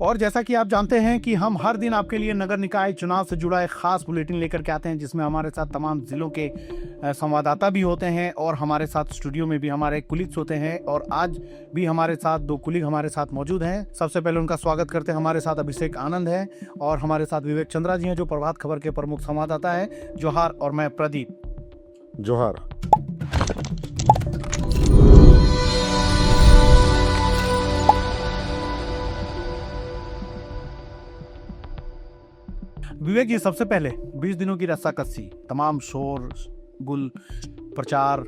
और जैसा कि आप जानते हैं कि हम हर दिन आपके लिए नगर निकाय चुनाव से जुड़ा एक खास बुलेटिन लेकर के आते हैं, जिसमें हमारे साथ तमाम जिलों के संवाददाता भी होते हैं और हमारे साथ स्टूडियो में भी हमारे कुलीग्स होते हैं। और आज भी हमारे साथ दो कुलीग हमारे साथ मौजूद हैं। सबसे पहले उनका स्वागत करते हैं। हमारे साथ अभिषेक आनंद है और हमारे साथ विवेक चंद्रा जी हैं, जो प्रभात खबर के प्रमुख संवाददाता है। जोहार। और मैं प्रदीप। जोहार। विवेक जी, सबसे पहले 20 दिनों की रस्साकसी, तमाम शोर गुल, प्रचार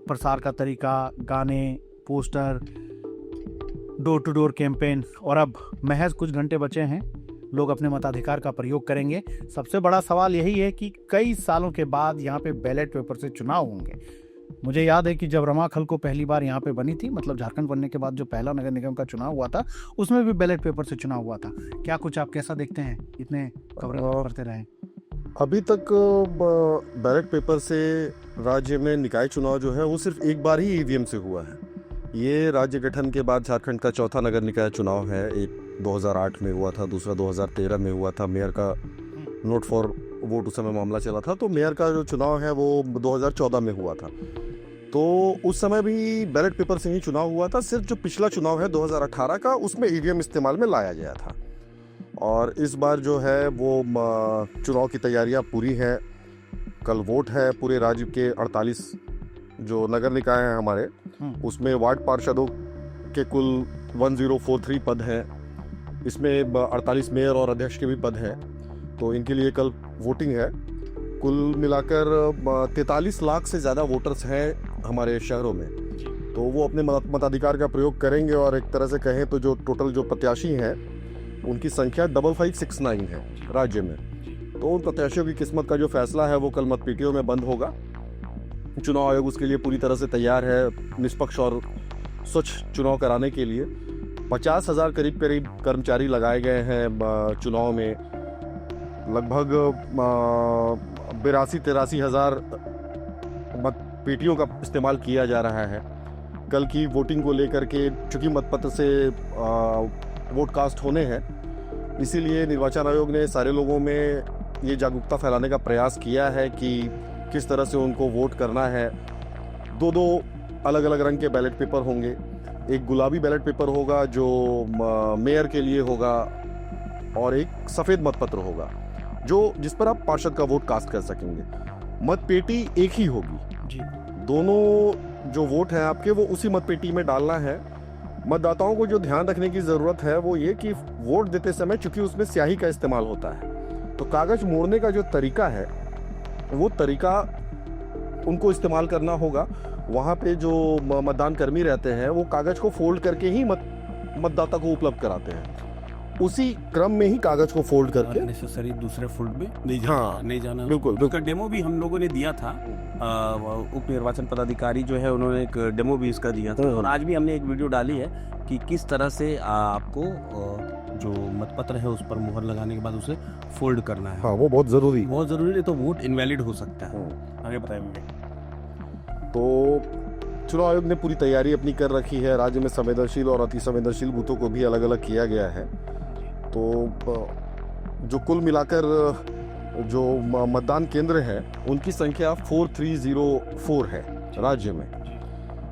प्रसार का तरीका, गाने, poster, door to door campaign, और अब महज कुछ घंटे बचे हैं, लोग अपने मताधिकार का प्रयोग करेंगे। सबसे बड़ा सवाल यही है कि कई सालों के बाद यहाँ पे बैलेट पेपर से चुनाव होंगे। मुझे याद है कि जब रमाखल को पहली बार यहाँ पे बनी थी, मतलब झारखंड बनने के बाद जो पहला नगर निगम का चुनाव हुआ था, उसमें भी बैलेट पेपर से चुनाव हुआ था। क्या कुछ आप कैसा देखते हैं, इतने खबरें करते रहे? अभी तक बैलेट पेपर से राज्य में निकाय चुनाव जो है वो सिर्फ एक बार ही ईवीएम से हुआ है। ये राज्य गठन के बाद झारखंड का चौथा नगर निकाय चुनाव है। एक 2008 में हुआ था, दूसरा 2013 में हुआ था। मेयर का नोट फॉर वोट उस समय मामला चला था, तो मेयर का जो चुनाव है वो 2014 में हुआ था। तो उस समय भी बैलेट पेपर से ही चुनाव हुआ था। सिर्फ जो पिछला चुनाव है 2018 का, उसमें ईवीएम इस्तेमाल में लाया गया था। और इस बार जो है वो चुनाव की तैयारियां पूरी हैं। कल वोट है। पूरे राज्य के 48 जो नगर निकाय हैं हमारे, उसमें वार्ड पार्षदों के कुल 1043 पद हैं। इसमें 48 मेयर और अध्यक्ष के भी पद हैं। तो इनके लिए कल वोटिंग है। कुल मिलाकर 43 लाख से ज़्यादा वोटर्स हैं हमारे शहरों में। तो वो अपने मताधिकार का प्रयोग करेंगे। और एक तरह से कहें तो जो टोटल जो प्रत्याशी हैं उनकी संख्या 5569 है राज्य में। तो उन प्रत्याशियों की किस्मत का जो फैसला है वो कल मतपेटियों में बंद होगा। चुनाव आयोग उसके लिए पूरी तरह से तैयार है, निष्पक्ष और स्वच्छ चुनाव कराने के लिए। 50,000 करीब कर्मचारी लगाए गए हैं चुनाव में। लगभग 82-83 हज़ार मतपेटियों का इस्तेमाल किया जा रहा है। कल की वोटिंग को लेकर के, चूँकि मतपत्र से वोट कास्ट होने हैं, इसीलिए निर्वाचन आयोग ने सारे लोगों में ये जागरूकता फैलाने का प्रयास किया है कि किस तरह से उनको वोट करना है। दो अलग अलग रंग के बैलेट पेपर होंगे। एक गुलाबी बैलेट पेपर होगा जो मेयर के लिए होगा, और एक सफ़ेद मतपत्र होगा जिस पर आप पार्षद का वोट कास्ट कर सकेंगे। मतपेटी एक ही होगी जी। दोनों जो वोट हैं आपके, वो उसी मतपेटी में डालना है। मतदाताओं को जो ध्यान रखने की ज़रूरत है वो ये कि वोट देते समय, चूंकि उसमें स्याही का इस्तेमाल होता है, तो कागज़ मोड़ने का जो तरीका है वो तरीका उनको इस्तेमाल करना होगा। वहाँ पे जो मतदान कर्मी रहते हैं वो कागज़ को फोल्ड करके ही मतदाता को उपलब्ध कराते हैं। उसी क्रम में ही कागज को फोल्ड करके नेसेसरी दूसरे फोल्ड में नहीं जाना। बिल्कुल। उसका डेमो भी हम लोगों ने दिया था। उप निर्वाचन पदाधिकारी जो है उन्होंने एक डेमो भी इसका दिया था। और आज भी हमने एक वीडियो डाली है कि किस तरह से आपको जो मतपत्र है उस पर मुहर लगाने के बाद उसे फोल्ड करना है। हाँ, वो बहुत जरूरी नहीं तो वोट इनवैलिड हो सकता है। आगे बताएंगे। तो चुनाव आयोग ने पूरी तैयारी अपनी कर रखी है। राज्य में संवेदनशील और अति संवेदनशील बूथों को भी अलग अलग किया गया है। तो जो कुल मिलाकर जो मतदान केंद्र हैं उनकी संख्या 4304 है राज्य में।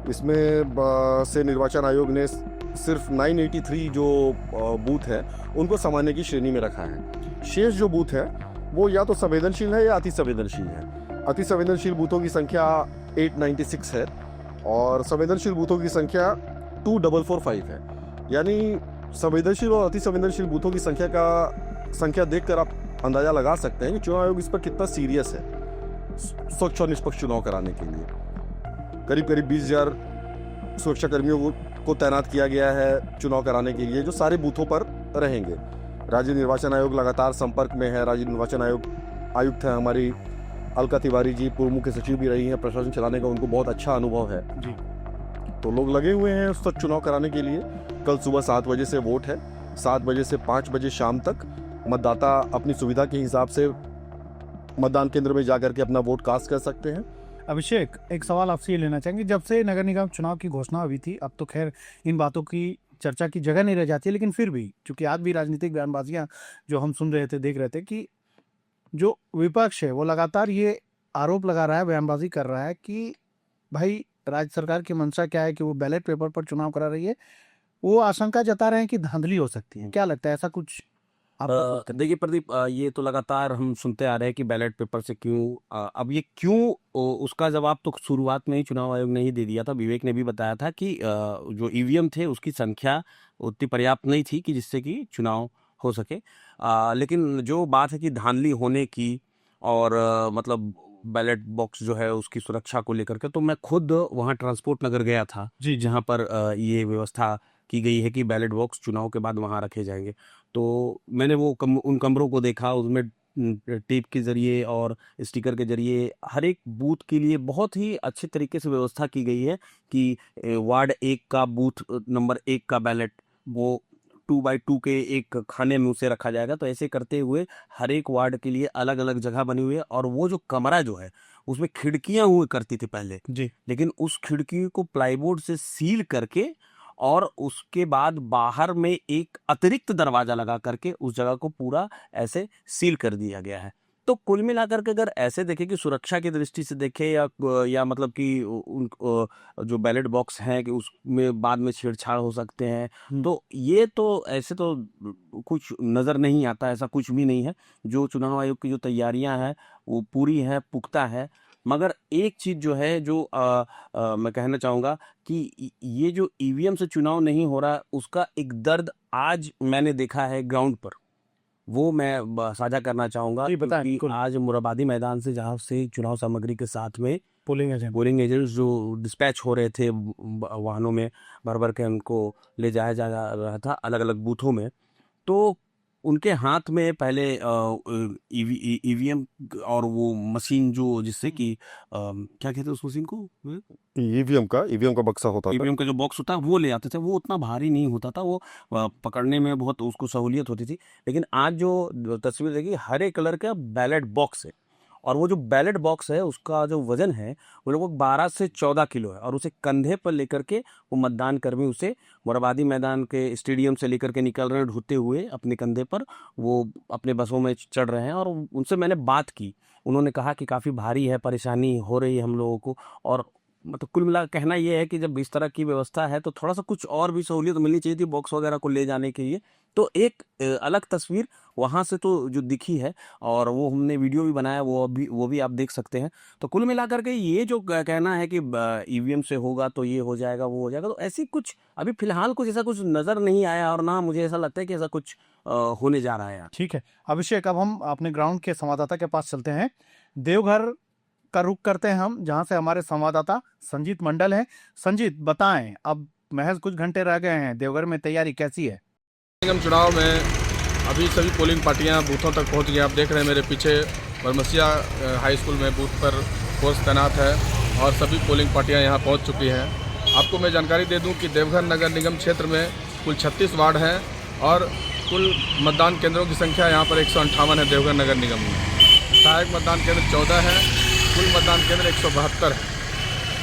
इसमें से निर्वाचन आयोग ने सिर्फ 983 जो बूथ है उनको सामान्य की श्रेणी में रखा है। शेष जो बूथ है वो या तो संवेदनशील है या अति संवेदनशील है। अति संवेदनशील बूथों की संख्या 896 है और संवेदनशील बूथों की संख्या 2445 है। यानी संवेदनशील और अति संवेदनशील बूथों की संख्या देखकर आप अंदाजा लगा सकते हैं कि चुनाव आयोग इस पर कितना सीरियस है स्वच्छ और निष्पक्ष चुनाव कराने के लिए। करीब 20,000 सुरक्षा कर्मियों को तैनात किया गया है चुनाव कराने के लिए, जो सारे बूथों पर रहेंगे। राज्य निर्वाचन आयोग लगातार संपर्क में है। राज्य निर्वाचन आयुक्त है हमारी अलका तिवारी जी, पूर्व मुख्य सचिव भी रही हैं। प्रशासन चलाने का उनको बहुत अच्छा अनुभव है जी। तो लोग लगे हुए हैं स्वच्छ चुनाव कराने के लिए। कल सुबह 7 बजे से वोट है। 7 बजे से 5 बजे शाम तक मतदाता अपनी सुविधा के हिसाब से मतदान केंद्र में जाकर के अपना वोट कास्ट कर सकते हैं। अभिषेक, एक सवाल आपसे ये लेना चाहेंगे, जब से नगर निगम चुनाव की घोषणा हुई थी, अब तो खैर इन बातों की चर्चा की जगह नहीं रह जाती है, लेकिन फिर भी चूंकि आज भी राजनीतिक बयानबाजियां जो हम सुन रहे थे, देख रहे थे कि जो विपक्ष है वो लगातार ये आरोप लगा रहा है, बयानबाजी कर रहा है कि भाई राज्य सरकार की मंशा क्या है कि वो बैलेट पेपर पर चुनाव करा रही है। वो आशंका जता रहे हैं कि धांधली हो सकती है। क्या लगता है, ऐसा कुछ आपको? देखिए प्रदीप, ये तो लगातार हम सुनते आ रहे हैं कि बैलेट पेपर से क्यों, अब ये क्यों, उसका जवाब तो शुरुआत में ही चुनाव आयोग ने ही दे दिया था। विवेक ने भी बताया था कि जो ईवीएम थे उसकी संख्या उतनी पर्याप्त नहीं थी कि जिससे कि चुनाव हो सके। लेकिन जो बात है कि धांधली होने की और मतलब बैलेट बॉक्स जो है उसकी सुरक्षा को लेकर के, तो मैं खुद वहाँ ट्रांसपोर्ट नगर गया था जी जहाँ पर ये व्यवस्था की गई है कि बैलेट बॉक्स चुनाव के बाद वहाँ रखे जाएंगे। तो मैंने वो उन कमरों को देखा, उसमें टेप के जरिए और स्टिकर के जरिए हर एक बूथ के लिए बहुत ही अच्छे तरीके से व्यवस्था की गई है कि वार्ड 1 का बूथ नंबर 1 का बैलेट वो 2x2 के एक खाने में उसे रखा जाएगा। तो ऐसे करते हुए हर एक वार्ड के लिए अलग अलग जगह बनी हुई है। और वो जो कमरा जो है उसमें खिड़कियां हुआ करती थी पहले, जी लेकिन उस खिड़की को प्लाईवुड से सील करके और उसके बाद बाहर में एक अतिरिक्त दरवाजा लगा करके उस जगह को पूरा ऐसे सील कर दिया गया है। तो कुल मिलाकर के अगर ऐसे देखें कि सुरक्षा की दृष्टि से देखें या मतलब कि उन जो बैलेट बॉक्स हैं कि उसमें बाद में छेड़छाड़ हो सकते हैं, तो ये तो ऐसे तो कुछ नज़र नहीं आता, ऐसा कुछ भी नहीं है। जो चुनाव आयोग की जो तैयारियां हैं वो पूरी हैं, पुख्ता है। मगर एक चीज़ जो है जो मैं कहना चाहूँगा कि ये जो ईवीएम से चुनाव नहीं हो रहा, उसका एक दर्द आज मैंने देखा है ग्राउंड पर, वो मैं साझा करना चाहूँगा। जी, बताएं, क्योंकि बिल्कुल। आज मुराबादी मैदान से जहाँ से चुनाव सामग्री के साथ में पोलिंग एजेंट। पोलिंग एजेंट्स जो डिस्पैच हो रहे थे वाहनों में भर भर के उनको ले जाया जा रहा था अलग अलग बूथों में, तो उनके हाथ में पहले ईवीएम और वो मशीन जो जिससे कि क्या कहते हैं उस मशीन को, ईवीएम का बक्सा होता था। ईवीएम का जो बॉक्स होता है वो ले आते थे। वो उतना भारी नहीं होता था, वो पकड़ने में बहुत उसको सहूलियत होती थी। लेकिन आज जो तस्वीर देखी, हरे कलर का बैलेट बॉक्स है और वो जो बैलेट बॉक्स है उसका जो वजन है वो लगभग 12 से 14 किलो है और उसे कंधे पर लेकर के वो मतदान कर्मी उसे मुराबादी मैदान के स्टेडियम से लेकर के निकल रहे हैं, ढोते हुए अपने कंधे पर वो अपने बसों में चढ़ रहे हैं। और उनसे मैंने बात की, उन्होंने कहा कि काफ़ी भारी है, परेशानी हो रही है हम लोगों को। और मतलब कुल मिला कहना ये है कि जब इस तरह की व्यवस्था है तो थोड़ा सा कुछ और भी सहूलियत मिलनी चाहिए थी बॉक्स वगैरह को ले जाने के लिए। तो एक अलग तस्वीर वहाँ से तो जो दिखी है और वो हमने वीडियो भी बनाया, वो भी आप देख सकते हैं। तो कुल मिलाकर के ये जो कहना है कि ईवीएम से होगा तो ये हो जाएगा वो हो जाएगा, तो ऐसी कुछ अभी फिलहाल कुछ ऐसा कुछ नज़र नहीं आया और ना मुझे ऐसा लगता है कि ऐसा कुछ होने जा रहा है। ठीक है अभिषेक, अब हम अपने ग्राउंड के संवाददाता के पास चलते हैं। देवघर का रुख करते हैं हम, जहां से हमारे संवाददाता संजीत मंडल हैं। संजीत, बताएं, अब महज कुछ घंटे रह गए हैं, देवघर में तैयारी कैसी है? निगम चुनाव में अभी सभी पोलिंग पार्टियां बूथों तक पहुंच गई। आप देख रहे हैं मेरे पीछे बरमसिया हाई स्कूल में बूथ पर फोर्स तैनात है और सभी पोलिंग पार्टियां यहां पहुंच चुकी हैं। आपको मैं जानकारी दे दूं कि देवघर नगर निगम क्षेत्र में कुल 36 वार्ड हैं और कुल मतदान केंद्रों की संख्या यहां पर 158 है। देवघर नगर निगम में सहायक मतदान केंद्र 14 है, कुल मतदान केंद्र 172 है।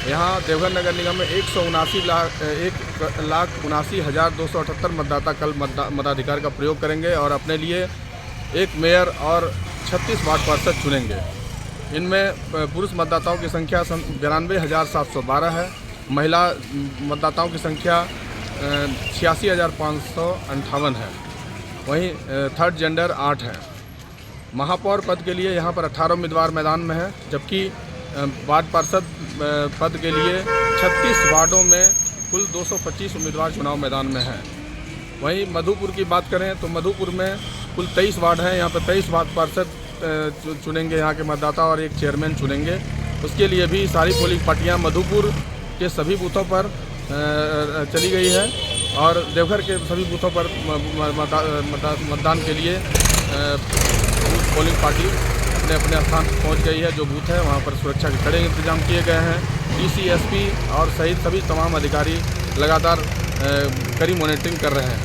यहाँ देवघर नगर निगम में 1,79,278 मतदाता कल मताधिकार का प्रयोग करेंगे और अपने लिए एक मेयर और 36 वार्ड पार्षद चुनेंगे। इनमें पुरुष मतदाताओं की संख्या 92,712 है, महिला मतदाताओं की संख्या 86,558 है, वहीं थर्ड जेंडर 8 है। महापौर पद के लिए यहाँ पर 18 उम्मीदवार मैदान में हैं, जबकि वार्ड पार्षद पद के लिए 36 वार्डों में कुल 225 उम्मीदवार चुनाव मैदान में हैं। वहीं मधुपुर की बात करें तो मधुपुर में कुल 23 वार्ड हैं, यहाँ पर 23 वार्ड पार्षद चुनेंगे यहाँ के मतदाता और एक चेयरमैन चुनेंगे। उसके लिए भी सारी पोलिंग पार्टियाँ मधुपुर के सभी बूथों पर चली गई है और देवघर के सभी बूथों पर मतदान के लिए पोलिंग पार्टी अपने अपने स्थान पर पहुँच गई है। जो बूथ है वहाँ पर सुरक्षा के कड़े इंतजाम किए गए हैं। डीसी, एसपी और सहित सभी तमाम अधिकारी लगातार कड़ी मॉनिटरिंग कर रहे हैं।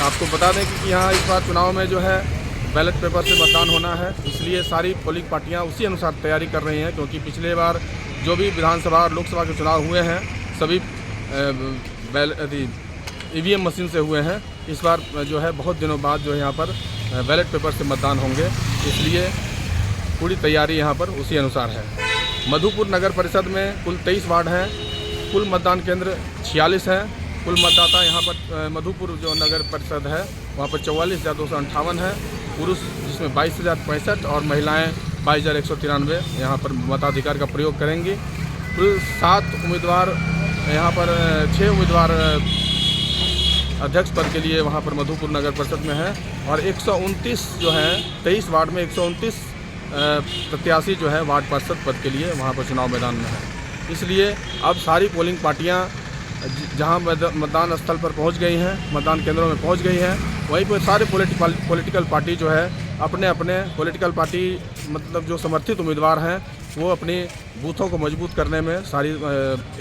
आपको बता दें कि यहाँ इस बार चुनाव में जो है बैलेट पेपर से मतदान होना है, इसलिए सारी पोलिंग पार्टियाँ उसी अनुसार तैयारी कर रही हैं, क्योंकि पिछले बार जो भी विधानसभा और लोकसभा के चुनाव हुए हैं सभी ईवीएम मशीन से हुए हैं। इस बार जो है बहुत दिनों बाद जो है यहाँ पर बैलेट पेपर से मतदान होंगे, इसलिए पूरी तैयारी यहाँ पर उसी अनुसार है। मधुपुर नगर परिषद में कुल 23 वार्ड हैं, कुल मतदान केंद्र 46 हैं। कुल मतदाता यहाँ पर मधुपुर जो नगर परिषद है वहाँ पर 44,258 है, पुरुष जिसमें 22,065 और महिलाएं 22,193 यहाँ पर मताधिकार का प्रयोग करेंगी। कुल 7 उम्मीदवार यहाँ पर 6 उम्मीदवार अध्यक्ष पद के लिए वहाँ पर मधुपुर नगर परिषद में है और 129 जो है 23 वार्ड में 129 प्रत्याशी जो है वार्ड पार्षद पद के लिए वहाँ पर चुनाव मैदान में है। इसलिए अब सारी पोलिंग पार्टियाँ जहाँ मतदान स्थल पर पहुँच गई हैं, मतदान केंद्रों में पहुँच गई हैं, वहीं पर सारे पॉलिटिकल पार्टी जो है अपने अपने पॉलिटिकल पार्टी मतलब जो समर्थित उम्मीदवार हैं वो अपनी बूथों को मजबूत करने में सारी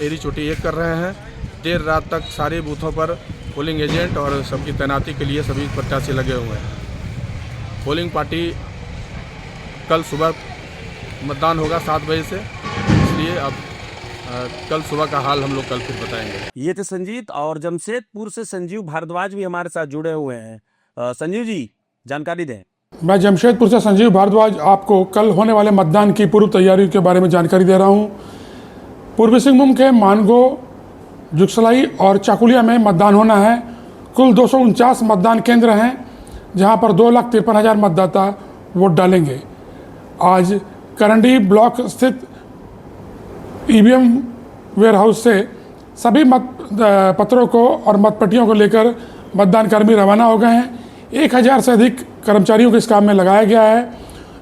एड़ी चोटी एक कर रहे हैं। देर रात तक सारे बूथों पर पोलिंग एजेंट और सबकी तैनाती के लिए सभी प्रत्याशी लगे हुए हैं। पोलिंग पार्टी कल सुबह मतदान होगा 7 बजे से, इसलिए अब कल सुबह का हाल हम लोग कल फिर बताएंगे। ये थे संजीत, और जमशेदपुर से संजीव भारद्वाज भी हमारे साथ जुड़े हुए हैं। संजीव जी जानकारी दें। मैं जमशेदपुर से संजीव भारद्वाज आपको कल होने वाले मतदान की पूर्व तैयारी के बारे में जानकारी दे रहा हूं। पूर्वी सिंहभूम के मानगो, जुगसलाई और चाकुलिया में मतदान होना है। कुल 249 मतदान केंद्र हैं जहां पर 2,53,000 मतदाता वोट डालेंगे। आज करंडी ब्लॉक स्थित ईवीएम वेयरहाउस से सभी मत पत्रों को और मतपट्टियों को लेकर मतदान कर्मी रवाना हो गए हैं। 1,000 से अधिक कर्मचारियों को इस काम में लगाया गया है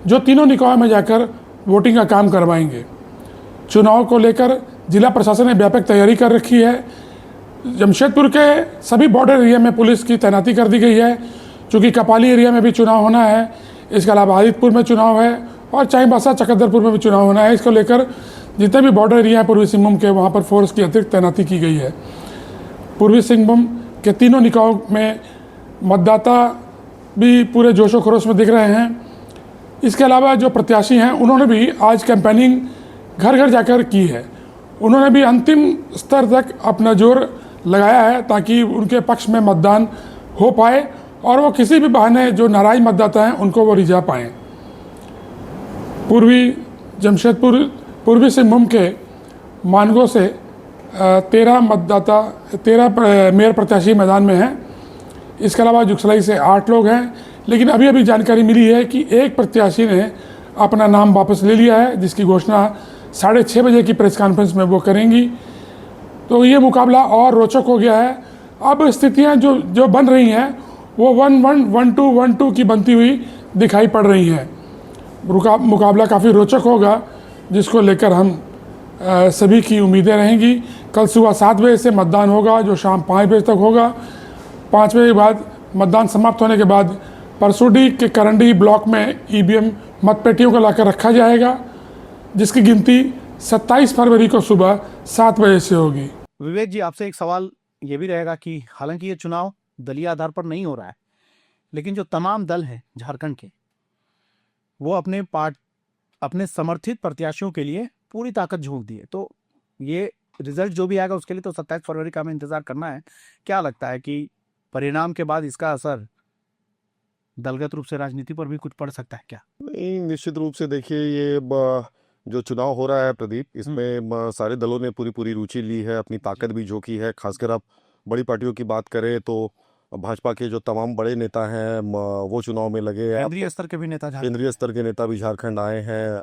जो तीनों निकायों में जाकर वोटिंग का काम करवाएंगे। चुनाव को लेकर जिला प्रशासन ने व्यापक तैयारी कर रखी है। जमशेदपुर के सभी बॉर्डर एरिया में पुलिस की तैनाती कर दी गई है, चूँकि कपाली एरिया में भी चुनाव होना है। इसके अलावा आदितपुर में चुनाव है और चाईबासा चकदरपुर में भी चुनाव होना है। इसको लेकर जितने भी बॉर्डर एरिया है पूर्वी सिंहभूम के, वहाँ पर फोर्स की अतिरिक्त तैनाती की गई है। पूर्वी सिंहभूम के तीनों निकायों में मतदाता भी पूरे जोशो खरोश में दिख रहे हैं। इसके अलावा जो प्रत्याशी हैं उन्होंने भी आज कैंपेनिंग घर घर जाकर की है। उन्होंने भी अंतिम स्तर तक अपना जोर लगाया है ताकि उनके पक्ष में मतदान हो पाए और वो किसी भी बहाने जो नाराज मतदाता हैं उनको वो रिझा पाएँ। पूर्वी सिंहभूम के मानगो से 13 मेयर प्रत्याशी मैदान में हैं। इसके अलावा जुगसलाई से 8 लोग हैं, लेकिन अभी जानकारी मिली है कि एक प्रत्याशी ने अपना नाम वापस ले लिया है, जिसकी घोषणा 6:30 बजे की प्रेस कॉन्फ्रेंस में वो करेंगी। तो ये मुकाबला और रोचक हो गया है। अब स्थितियां जो बन रही हैं वो 1-1, 1-2, 1-2 की बनती हुई दिखाई पड़ रही हैं। मुकाबला काफ़ी रोचक होगा, जिसको लेकर हम सभी की उम्मीदें रहेंगी। कल सुबह 7 बजे से मतदान होगा जो शाम 5 बजे तक होगा। 5 बजे के बाद मतदान समाप्त होने के बाद परसुडी के करंडी ब्लॉक में ईवीएम मतपेटियों को लाकर रखा जाएगा, जिसकी गिनती 27 फरवरी को सुबह 7 बजे से होगी। विवेक जी, आपसे एक सवाल ये भी रहेगा कि हालांकि ये चुनाव दलीय आधार पर नहीं हो रहा है, लेकिन जो तमाम दल हैं झारखंड के, वो अपने समर्थित प्रत्याशियों के लिए पूरी ताकत झोंक दी है। तो ये रिजल्ट जो भी आएगा उसके लिए तो 27 फरवरी का हमें इंतजार करना है। क्या लगता है कि परिणाम के बाद इसका असर दलगत रूप से राजनीति पर भी कुछ पड़ सकता है क्या? नहीं, निश्चित रूप से देखिए, ये जो चुनाव हो रहा है प्रदीप, इसमें सारे दलों ने पूरी रुचि ली है, अपनी ताकत भी झोंकी है। खासकर आप बड़ी पार्टियों की बात करें तो भाजपा के जो तमाम बड़े नेता हैं वो चुनाव में लगे हैं। केंद्रीय स्तर के नेता भी झारखंड आए हैं।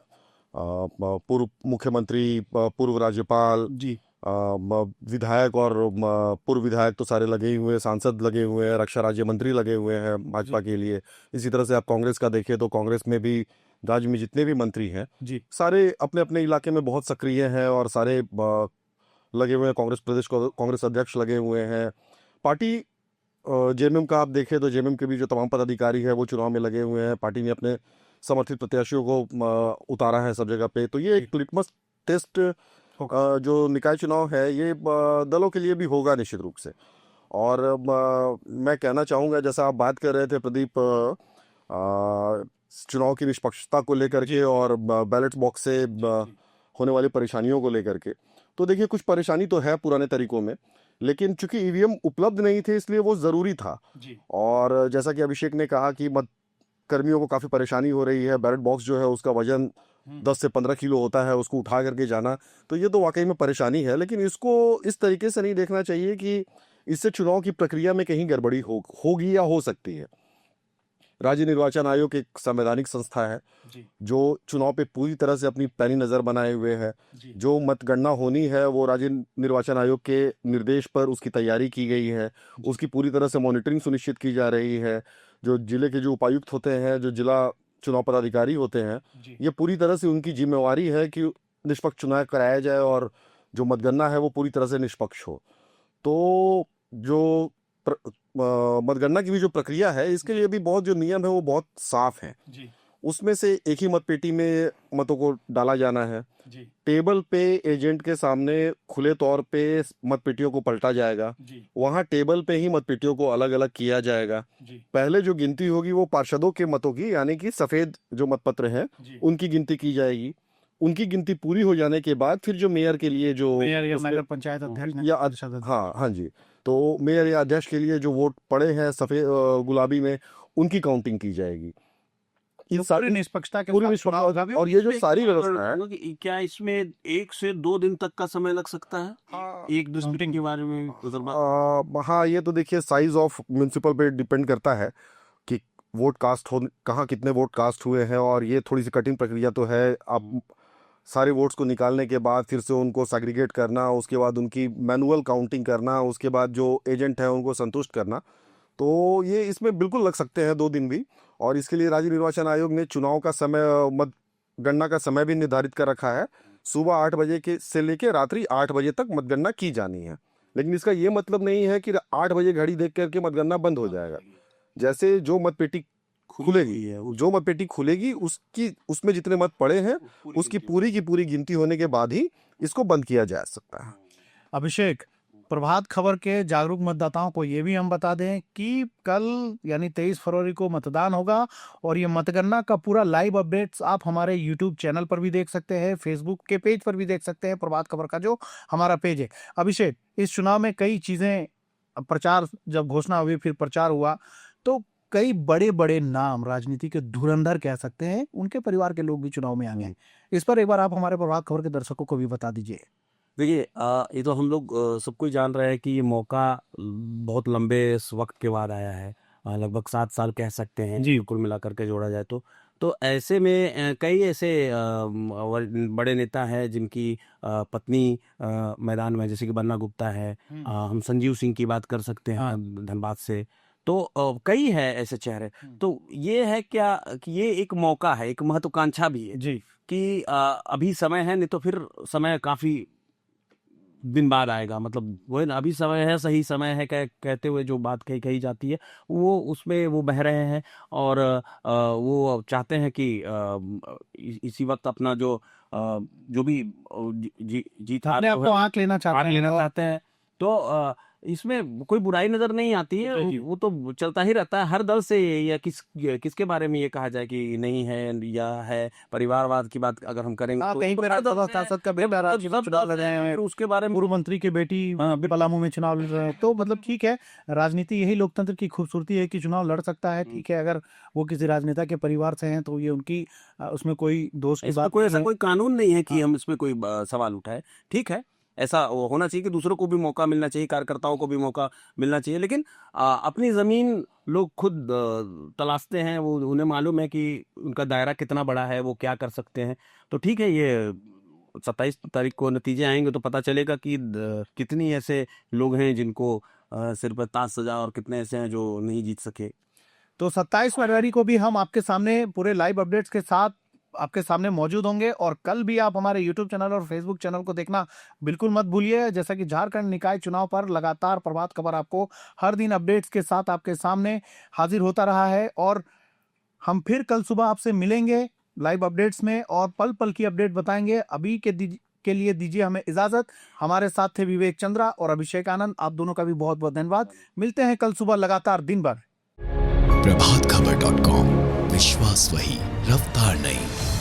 पूर्व मुख्यमंत्री, पूर्व राज्यपाल जी, विधायक और पूर्व विधायक तो सारे लगे ही हुए हैं, सांसद लगे हुए हैं, रक्षा राज्य मंत्री लगे हुए हैं भाजपा के लिए। इसी तरह से आप कांग्रेस का देखें तो कांग्रेस में भी राज्य में जितने भी मंत्री हैं जी, सारे अपने अपने इलाके में बहुत सक्रिय हैं और सारे लगे हुए हैं। कांग्रेस प्रदेश कांग्रेस अध्यक्ष लगे हुए हैं। पार्टी जेएमएम का आप देखें तो जेएमएम के भी जो तमाम पदाधिकारी है वो चुनाव में लगे हुए हैं। पार्टी ने अपने समर्थित प्रत्याशियों को उतारा है सब जगह पे। तो ये एक लिटमस टेस्ट जो निकाय चुनाव है ये दलों के लिए भी होगा निश्चित रूप से। और मैं कहना चाहूँगा, जैसा आप बात कर रहे थे प्रदीप, चुनाव की निष्पक्षता को लेकर के और बैलेट बॉक्स से होने वाली परेशानियों को लेकर के, तो देखिए कुछ परेशानी तो है पुराने तरीकों में, लेकिन चूंकि ईवीएम उपलब्ध नहीं थे इसलिए वो ज़रूरी था। जी। और जैसा कि अभिषेक ने कहा कि मत कर्मियों को काफ़ी परेशानी हो रही है, बैलेट बॉक्स जो है उसका वजन 10 से 15 किलो होता है, उसको उठा करके जाना, तो ये तो वाकई में परेशानी है। लेकिन इसको इस तरीके से नहीं देखना चाहिए कि इससे चुनाव की प्रक्रिया में कहीं गड़बड़ी होगी या हो सकती है। राज्य निर्वाचन आयोग एक संवैधानिक संस्था है जी। जो चुनाव पे पूरी तरह से अपनी पैनी नज़र बनाए हुए है। जी। जो मतगणना होनी है वो राज्य निर्वाचन आयोग के निर्देश पर उसकी तैयारी की गई है, उसकी पूरी तरह से मॉनिटरिंग सुनिश्चित की जा रही है। जो जिले के जो उपायुक्त होते हैं, जो जिला चुनाव पदाधिकारी होते हैं, जी। ये पूरी तरह से उनकी जिम्मेवारी है कि निष्पक्ष चुनाव कराया जाए और जो मतगणना है वो पूरी तरह से निष्पक्ष हो। तो जो मतगणना की भी जो प्रक्रिया है इसके लिए भी बहुत जो नियम है वो बहुत साफ है। जी। उसमें से एक ही मतपेटी में मतों को डाला जाना है। जी। टेबल पे एजेंट के सामने खुले तौर पे मतपेटियों को पलटा जाएगा। जी। वहाँ टेबल पे ही मतपेटियों को अलग अलग किया जाएगा। जी। पहले जो गिनती होगी वो पार्षदों के मतों की, यानी कि सफेद जो मतपत्र हैं जी। उनकी गिनती की जाएगी। उनकी गिनती पूरी हो जाने के बाद फिर जो मेयर के लिए जो मेयर या उसके- नगर पंचायत अध्यक्ष या हाँ जी, तो मेयर या अध्यक्ष के लिए जो वोट पड़े हैं सफेद गुलाबी में, उनकी काउंटिंग की जाएगी। इन पूरी सारी निष्पक्षता के पूरी साथ निष्पक्षता चुनाव होगा भी। और ये जो सारी व्यवस्था है, कि क्या इसमें 1 से 2 दिन तक का समय लग सकता है? हाँ, एक दूसरे के बारे में हाँ ये तो देखिए साइज ऑफ म्युनिसिपल पे डिपेंड करता है कि वोट कास्ट हो कहाँ कितने वोट कास्ट हुए हैं, और ये थोड़ी सी कठिन प्रक्रिया तो है। आप सारे वोट्स को निकालने के बाद फिर से उनको सेग्रीगेट करना, उसके बाद उनकी मैनुअल काउंटिंग करना, उसके बाद जो एजेंट है उनको संतुष्ट करना, तो ये इसमें बिल्कुल लग सकते हैं 2 दिन भी। और इसके लिए राज्य निर्वाचन आयोग ने चुनाव का समय, मतगणना का समय भी निर्धारित कर रखा है। सुबह 8 बजे के से लेकर रात्रि 8 बजे तक मतगणना की जानी है। लेकिन इसका ये मतलब नहीं है कि 8 बजे घड़ी देख करके मतगणना बंद हो जाएगा। जैसे जो मतपेटी खुलेगी उसमें जितने मत पड़े हैं उसकी पूरी की पूरी गिनती होने के बाद ही इसको बंद किया जा सकता है। अभिषेक, प्रभात खबर के जागरूक मतदाताओं को ये भी हम बता दें कि कल यानी 23 फरवरी को मतदान होगा, और ये मतगणना का पूरा लाइव अपडेट्स आप हमारे यूट्यूब चैनल पर भी देख सकते हैं, फेसबुक के पेज पर भी देख सकते हैं, प्रभात खबर का जो हमारा पेज है। अभिषेक, इस चुनाव में कई चीजें, प्रचार जब घोषणा हुई फिर प्रचार हुआ, तो कई बड़े बड़े नाम, राजनीति के धुरंधर कह सकते हैं, उनके परिवार के लोग भी चुनाव में आ गए। इस पर एक बार आप हमारे प्रभात खबर के दर्शकों को भी बता दीजिए। देखिए, ये तो हम लोग सबको जान रहे हैं कि ये मौका बहुत लंबे वक्त के बाद आया है, लगभग 7 साल कह सकते हैं जी। कुल मिलाकर के जोड़ा जाए तो ऐसे में कई ऐसे बड़े नेता हैं जिनकी पत्नी मैदान में, जैसे कि बन्ना गुप्ता है, हम संजीव सिंह की बात कर सकते हैं धनबाद से, तो कई है ऐसे चेहरे। तो ये है क्या कि ये एक मौका है, एक महत्वाकांक्षा भी है जी। कि अभी समय है, नहीं तो फिर समय काफी दिन बाद आएगा। मतलब वो है ना, अभी समय है, सही समय है कहते हुए जो बात कही जाती है वो उसमें वो बह रहे हैं, और वो चाहते हैं कि इसी वक्त अपना जो भी जीत अपने आप को आंक लेना चाहते हैं। तो इसमें कोई बुराई नजर नहीं आती है, वो तो चलता ही रहता है हर दल से। या किसके बारे में ये कहा जाए कि नहीं है या है, परिवारवाद की बात अगर हम करेंगे तो कहीं पर सांसद का बेटा चुनाव लड़ रहे हैं, उसके बारे में पूर्व मंत्री की बेटी पलामू में चुनाव लड़ रहे हैं, तो मतलब ठीक है, राजनीति यही लोकतंत्र की खूबसूरती है कि चुनाव लड़ सकता है। ठीक है, अगर वो किसी राजनेता के परिवार से हैं तो ये उनकी उसमें कोई दोष की बात, कोई ऐसा कोई कानून नहीं है कि हम इसमें कोई सवाल उठाए। ठीक है, ऐसा होना चाहिए कि दूसरों को भी मौका मिलना चाहिए, कार्यकर्ताओं को भी मौका मिलना चाहिए, लेकिन अपनी जमीन लोग खुद तलाशते हैं, वो उन्हें मालूम है कि उनका दायरा कितना बड़ा है, वो क्या कर सकते हैं। तो ठीक है, ये 27 तारीख को नतीजे आएंगे तो पता चलेगा कि कितनी ऐसे लोग हैं जिनको सिर पर ताज सजा, और कितने ऐसे हैं जो नहीं जीत सके। तो 27 फरवरी को भी हम आपके सामने पूरे लाइव अपडेट्स के साथ आपके सामने मौजूद होंगे, और कल भी आप हमारे YouTube चैनल और Facebook चैनल को देखना बिल्कुल मत भूलिए। जैसा कि झारखंड निकाय चुनाव पर लगातार प्रभात खबर आपको हर दिन अपडेट्स के साथ आपके सामने हाजिर होता रहा है, और हम फिर कल सुबह आपसे मिलेंगे लाइव अपडेट्स में और पल पल की अपडेट बताएंगे। अभी के लिए दीजिए हमें इजाजत। हमारे साथ थे विवेक चंद्रा और अभिषेक आनंद, आप दोनों का भी बहुत बहुत धन्यवाद। मिलते हैं कल सुबह लगातार दिन भर। प्रभातखबर.com, विश्वास वही, रफ्तार नहीं।